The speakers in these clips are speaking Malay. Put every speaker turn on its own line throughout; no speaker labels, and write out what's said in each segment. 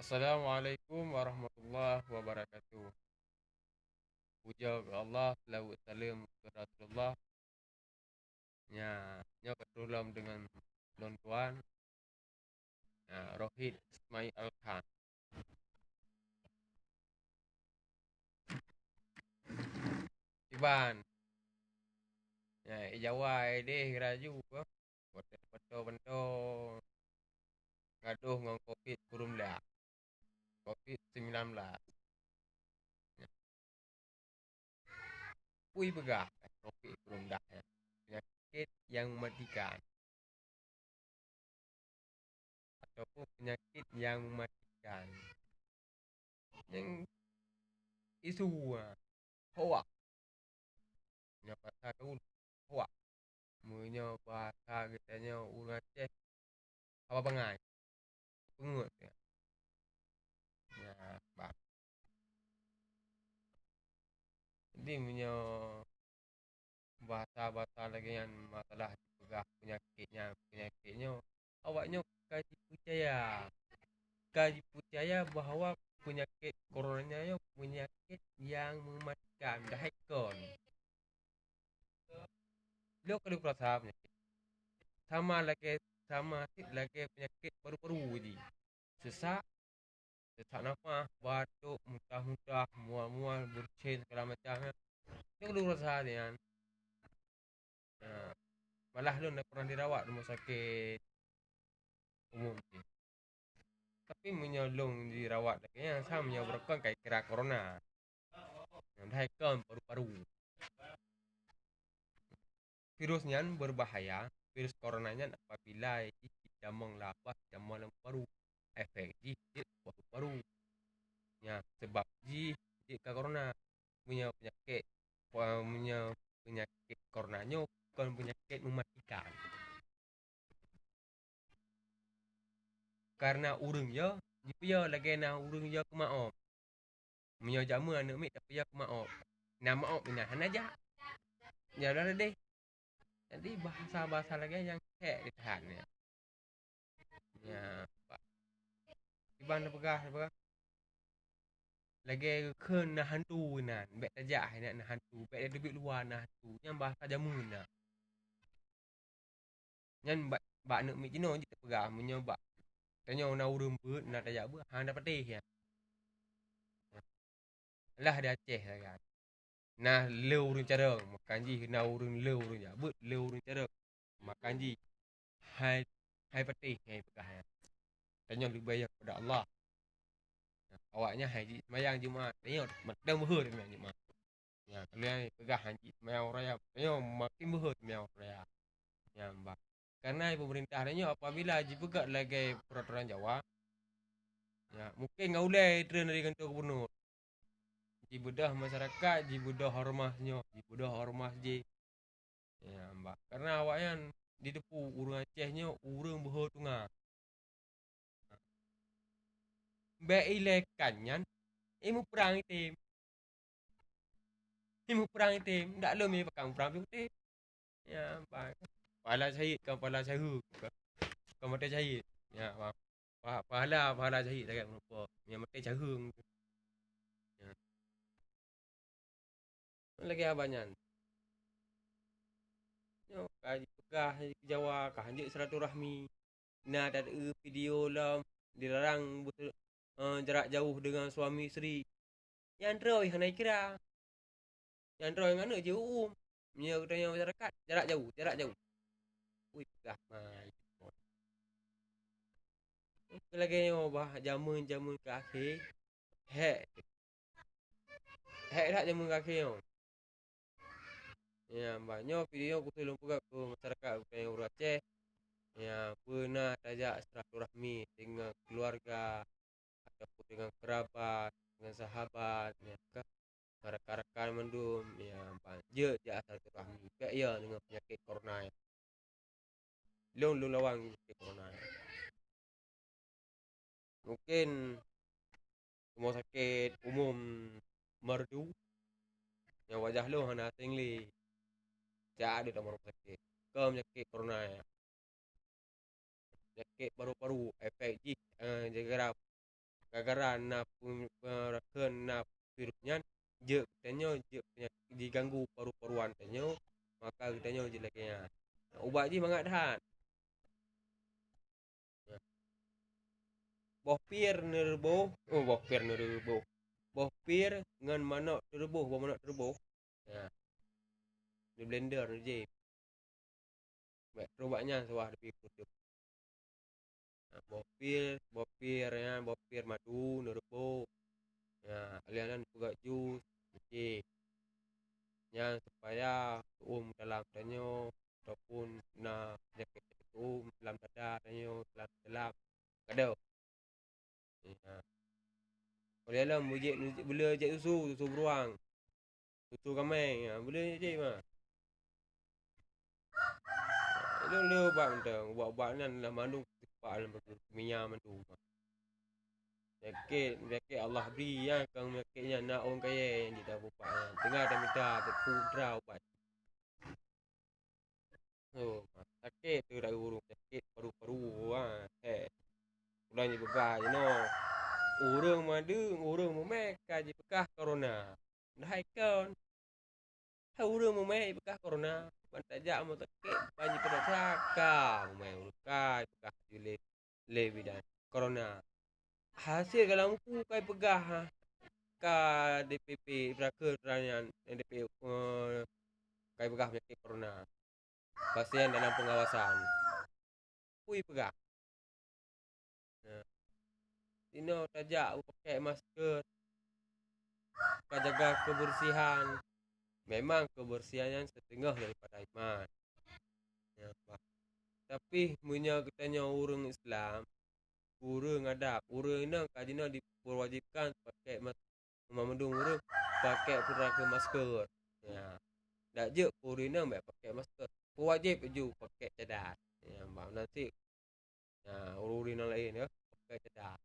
Assalamualaikum warahmatullahi wabarakatuh. Puja ke Allah, selawat salam ke Rasulullah. Nya ketulung dengan Lon Tuan, Rohit Ismail Al-Khan. Iban, Jawa deh raju ke. Betul-betul gaduh dengan Covid kurung dah. Covid-19. Pui begah Covid kurung dah ya. Penyakit yang mematikan ataupun penyakit yang mematikan. Yang isu hoak. Nya pasal tu hoak. Munyo bahasa kitanya orang Aceh apa bangai pengut ya. Bang. Jadi munyo bahasa-bahasa lagi yang masalah dipegah penyakitnya awaknya kaji percaya bahwa penyakit coronanya penyakit yang mematikan dah ikon. Lo kalau perasa penyakit sama lagi lagi penyakit paru-paru je. Sesak sesak nafas, batuk, muntah-muntah, mual-mual, bersin segala macam. Dia perlu rasa ni kan. Ha, malah lu nak pernah dirawat rumah sakit umum ni. Tapi menyolong dirawat lagi yang sama menyebabkan kayak kira corona. Yang dah kan paru-paru. Virusnya berbahaya. Virus coronanya apabila jamang lapas, jamang paru. Efek di paru-paru. Ya, sebab di corona punya penyakit punya penyakit coronanya bukan penyakit mematikan. Karena urang je dia lagi na urang je ke maaf. Punya jamu anak mik tapi ya ke maaf. Nah maaf ni nah aja. Ya dah deh. Jadi bahasa-bahasa lagi yang hek ditahan ya. Ya, iban pegah lagi ke nah hantu nah bet aja nak hantu bet debit luar nah hantu yang bahasa jamu nah. Nyan bak nak mik jino je pegah menyobak. Tanya na urang put na daya bu hang dapat teh ya. Lah dia Aceh lah kan. Nah leu urang cara makan ji na urang leu urang ya. But leu urang cara makan ji. Hai patih hai pegah ya. Tanya lebih banyak kepada Allah. Awaknya haji semayang Jumaat. Tanya makin berhur semayang Jumaat. Ya, kalian pegah haji semayang raya. Tanya makin berhur semayang raya. Ya, mbak. Karena pemerintah tanya apabila haji pegak lagi peraturan Jawa. Ya, mungkin ngaulai tren dari kantor gubernur. Ji bedah masyarakat, ji bedah hormasnya, ji bedah hormas ji. Ya, mbak. Karena awaknya di depu urang Acehnya urang berhur tengah. Mbak ilekannya, imu perang itim. Imu perang itim. Tak lo mi pakang perang itim. Ya, mbak. Pahala syahid kan pahala syahid. Kau mati syahid. Ya, mbak. Pahala syahid tak lupa. Yang mati syahid. Ya. Lagi abanyan. Yo, kaji pegah Jawa kahanjik silaturahmi. Nah, ada video lah dilarang jarak jauh dengan suami isteri. Yang teroi hana kira. Yang teroi mana je Nya tanya masyarakat jarak jauh, jarak jauh. Ui pegah mai. Lagi yo bah jamun-jamun ke akhir. Hek. Hek tak jamun ke akhir yo. Ya, banyak video aku tolong juga ke masyarakat yang orang Aceh. Ya, pernah ajak silaturahmi dengan keluarga ataupun dengan kerabat, dengan sahabat, ya kan. Rakan-rakan mendum, ya, banyak je silaturahmi. Kayak ya dengan penyakit corona ya. Long lawang penyakit corona ya. Mungkin rumah sakit umum Merdu yang wajah lo hana tingli. Tak ada dalam rumah sakit. Ke penyakit corona ya. Penyakit paru-paru efek ji jaga Gara-gara na pun na virusnya je katanya je diganggu paru-paruan katanya maka katanya je lagi ya. Ubat je mangat dah. Bohpir nerbo, oh bohpir nerbo. Bohpir ngan manok terbuh, manok terbuh. Ya, di blender je. Baik, robaknya sawah lebih kudu. Nah, bopir ya, bopir madu, nerbo. Ya, alianan juga jus, okey. Yang supaya dalam tanyo ataupun na penyakit dalam dada tanyo, dalam kadau. Ya. Kalau dalam boleh je susu beruang. Susu kamai, ya, boleh je mah. Lu ubat-ubat nan dalam mandung tepat dalam minyak mandu. Penyakit Allah beri ya kang penyakitnya nak orang kaya yang dia tahu ubat. Tengah dah minta pudra ubat. Oh, sakit tu dah urung sakit paru-paru ah. Ulangnya begah je no. Urang madu, urang memek kaji bekah corona. Dah ikon. Urang memek bekah corona. Bantajak mo sakit banyak pada cakap. Memek urukai bekah le bidan corona. Hasil kalau muku kai pegah ha. Ka DPP berakal kerana DPP kai pegah penyakit corona. Pasien dalam pengawasan. Kui pegah. Tino tajak pakai masker. Kau jaga kebersihan. Memang kebersihan setengah daripada iman. Ya, tapi punya katanya orang Islam, orang adab, orang ini kajina diperwajibkan pakai memandung orang pakai pura masker. Ya. Tak je orang ini baik pakai masker. Wajib je pakai cadar. Ya, nanti orang-orang lain ya pakai cadar.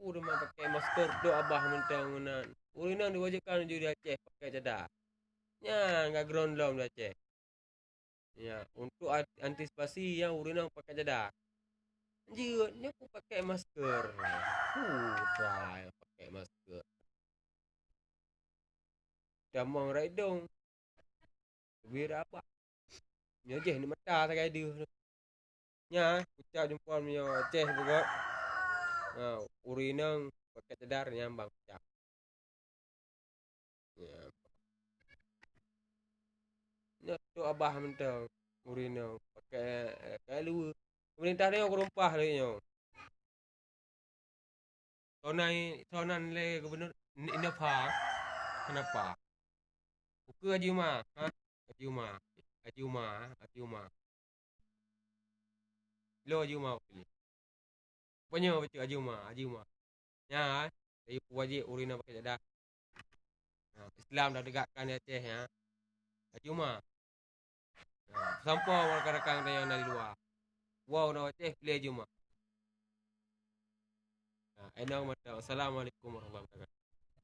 Orang memang pakai masker tu abah mentang menan. Orang ini diwajibkan je di Aceh pakai cadar. Ya, enggak ground down di Aceh. Ya, untuk antisipasi yang orang yang pakai cadar. Dia pun pakai masker. Try pakai masker. Damang raidong. Bira apa? Nya je ni mata tak ada. Nya, ucap jumpa punya Aceh juga. Urinang pakai cadar nyambang ucap. Ya. Nya tu abah mentang urinang pakai lu. Pemerintah ni aku rumpah lagi nyo. Sonan le gubernur Inapa. Kenapa? Buka Haji Umar. Ha? Haji Umar. Lo Haji Umar pilih. Punya betul Haji Umar. Ya, saya wajib urina pakai cadar. Islam dah tegakkan di Aceh ya. Haji Umar. Sampau rakan-rakan yang dari luar. Wow, nak Aceh pilih Haji Umar. Assalamualaikum warahmatullahi wabarakatuh.